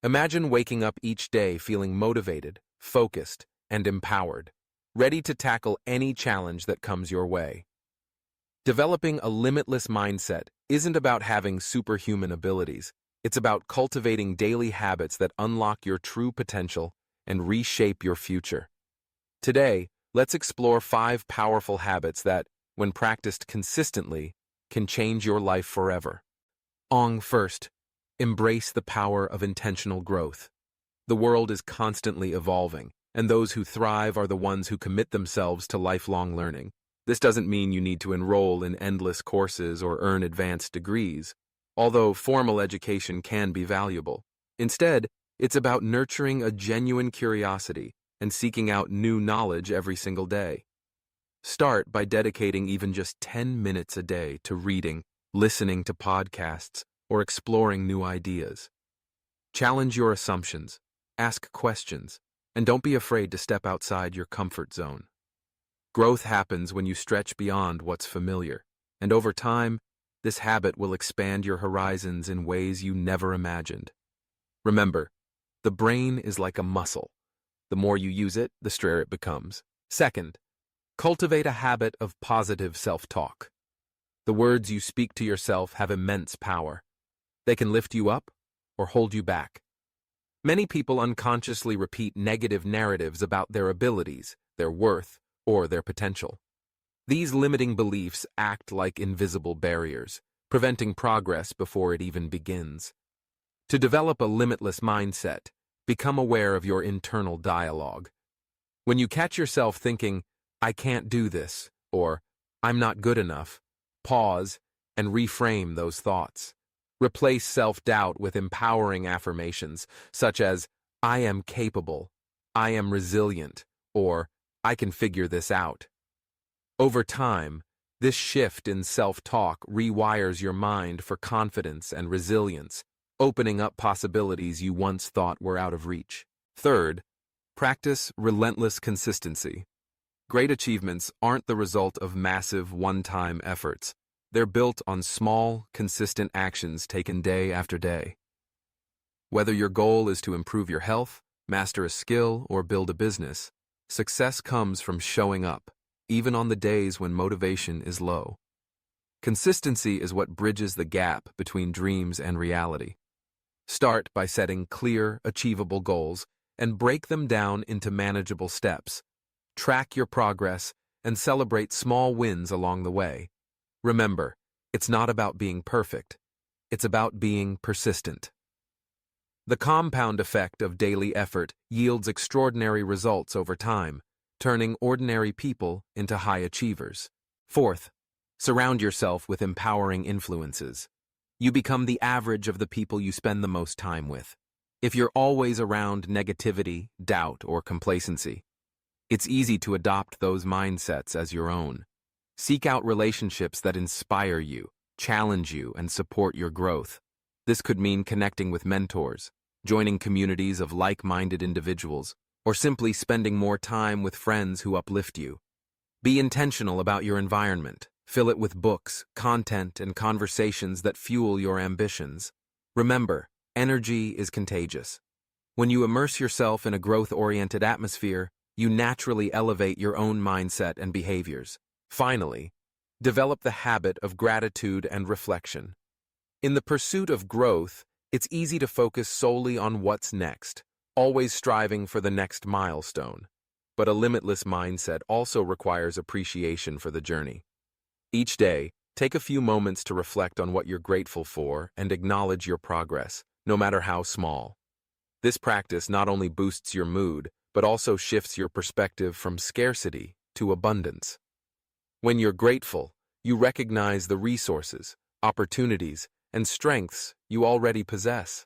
Imagine waking up each day feeling motivated, focused, and empowered, ready to tackle any challenge that comes your way. Developing a limitless mindset isn't about having superhuman abilities. It's about cultivating daily habits that unlock your true potential and reshape your future. Today, let's explore 5 powerful habits that, when practiced consistently, can change your life forever. First, embrace the power of intentional growth. The world is constantly evolving, and those who thrive are the ones who commit themselves to lifelong learning. This doesn't mean you need to enroll in endless courses or earn advanced degrees, although formal education can be valuable. Instead, it's about nurturing a genuine curiosity and seeking out new knowledge every single day. Start by dedicating even just 10 minutes a day to reading, listening to podcasts, or exploring new ideas. Challenge your assumptions, ask questions, and don't be afraid to step outside your comfort zone. Growth happens when you stretch beyond what's familiar, and over time, this habit will expand your horizons in ways you never imagined. Remember, the brain is like a muscle. The more you use it, the stronger it becomes. Second, cultivate a habit of positive self-talk. The words you speak to yourself have immense power. They can lift you up or hold you back. Many people unconsciously repeat negative narratives about their abilities, their worth, or their potential. These limiting beliefs act like invisible barriers, preventing progress before it even begins. To develop a limitless mindset, become aware of your internal dialogue. When you catch yourself thinking, "I can't do this," or "I'm not good enough," pause and reframe those thoughts. Replace self-doubt with empowering affirmations, such as, "I am capable," "I am resilient," or "I can figure this out." Over time, this shift in self-talk rewires your mind for confidence and resilience, opening up possibilities you once thought were out of reach. Third, practice relentless consistency. Great achievements aren't the result of massive one-time efforts. They're built on small, consistent actions taken day after day. Whether your goal is to improve your health, master a skill, or build a business, success comes from showing up, even on the days when motivation is low. Consistency is what bridges the gap between dreams and reality. Start by setting clear, achievable goals and break them down into manageable steps. Track your progress and celebrate small wins along the way. Remember, it's not about being perfect. It's about being persistent. The compound effect of daily effort yields extraordinary results over time, turning ordinary people into high achievers. Fourth, surround yourself with empowering influences. You become the average of the people you spend the most time with. If you're always around negativity, doubt, or complacency, it's easy to adopt those mindsets as your own. Seek out relationships that inspire you, challenge you, and support your growth. This could mean connecting with mentors, joining communities of like-minded individuals, or simply spending more time with friends who uplift you. Be intentional about your environment. Fill it with books, content, and conversations that fuel your ambitions. Remember, energy is contagious. When you immerse yourself in a growth-oriented atmosphere, you naturally elevate your own mindset and behaviors. Finally, develop the habit of gratitude and reflection. In the pursuit of growth, it's easy to focus solely on what's next, always striving for the next milestone. But a limitless mindset also requires appreciation for the journey. Each day, take a few moments to reflect on what you're grateful for and acknowledge your progress, no matter how small. This practice not only boosts your mood, but also shifts your perspective from scarcity to abundance. When you're grateful, you recognize the resources, opportunities, and strengths you already possess.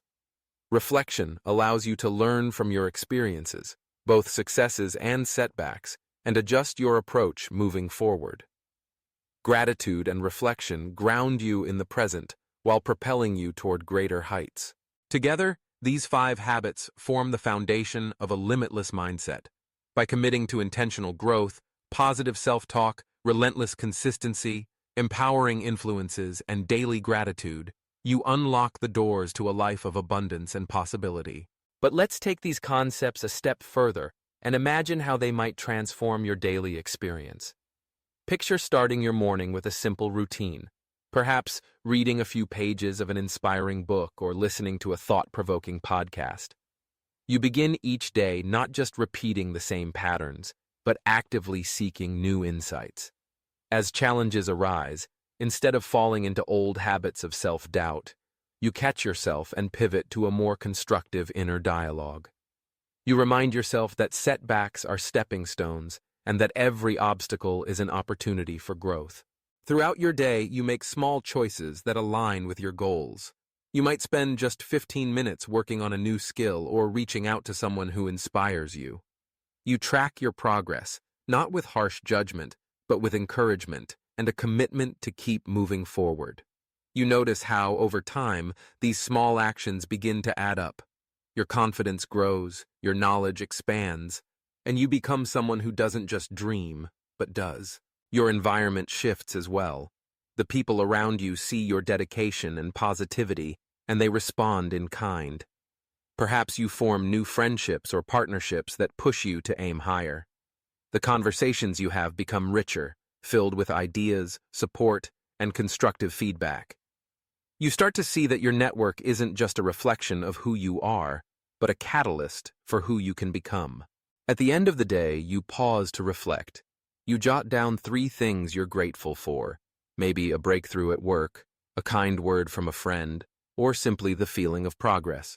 Reflection allows you to learn from your experiences, both successes and setbacks, and adjust your approach moving forward. Gratitude and reflection ground you in the present while propelling you toward greater heights. Together, these 5 habits form the foundation of a limitless mindset. By committing to intentional growth, positive self-talk, relentless consistency, empowering influences, and daily gratitude, You unlock the doors to a life of abundance and possibility. But let's take these concepts a step further and imagine how they might transform your daily experience. Picture starting your morning with a simple routine, perhaps reading a few pages of an inspiring book or listening to a thought-provoking podcast. You begin each day not just repeating the same patterns, but actively seeking new insights. As challenges arise, instead of falling into old habits of self-doubt, you catch yourself and pivot to a more constructive inner dialogue. You remind yourself that setbacks are stepping stones and that every obstacle is an opportunity for growth. Throughout your day, you make small choices that align with your goals. You might spend just 15 minutes working on a new skill or reaching out to someone who inspires you. You track your progress, not with harsh judgment, but with encouragement and a commitment to keep moving forward. You notice how, over time, these small actions begin to add up. Your confidence grows, your knowledge expands, and you become someone who doesn't just dream, but does. Your environment shifts as well. The people around you see your dedication and positivity, and they respond in kind. Perhaps you form new friendships or partnerships that push you to aim higher. The conversations you have become richer, filled with ideas, support, and constructive feedback. You start to see that your network isn't just a reflection of who you are, but a catalyst for who you can become. At the end of the day, you pause to reflect. You jot down 3 things you're grateful for, maybe a breakthrough at work, a kind word from a friend, or simply the feeling of progress.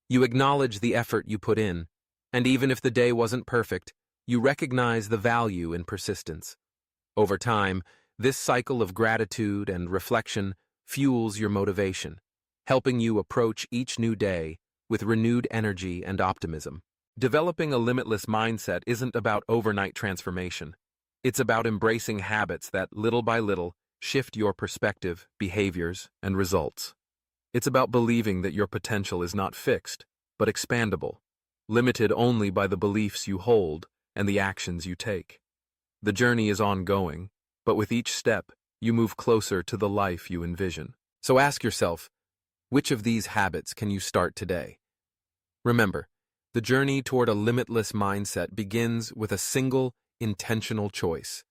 You acknowledge the effort you put in, and even if the day wasn't perfect, you recognize the value in persistence. Over time, this cycle of gratitude and reflection fuels your motivation, helping you approach each new day with renewed energy and optimism. Developing a limitless mindset isn't about overnight transformation. It's about embracing habits that, little by little, shift your perspective, behaviors, and results. It's about believing that your potential is not fixed, but expandable, limited only by the beliefs you hold and the actions you take. The journey is ongoing, but with each step, you move closer to the life you envision. So ask yourself, which of these habits can you start today? Remember, the journey toward a limitless mindset begins with a single, intentional choice.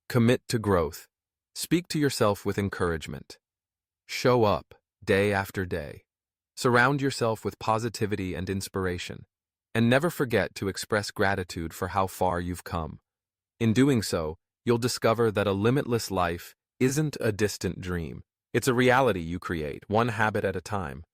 Commit to growth. Speak to yourself with encouragement. Show up day after day. Surround yourself with positivity and inspiration. And never forget to express gratitude for how far you've come. In doing so, you'll discover that a limitless life isn't a distant dream. It's a reality you create, one habit at a time.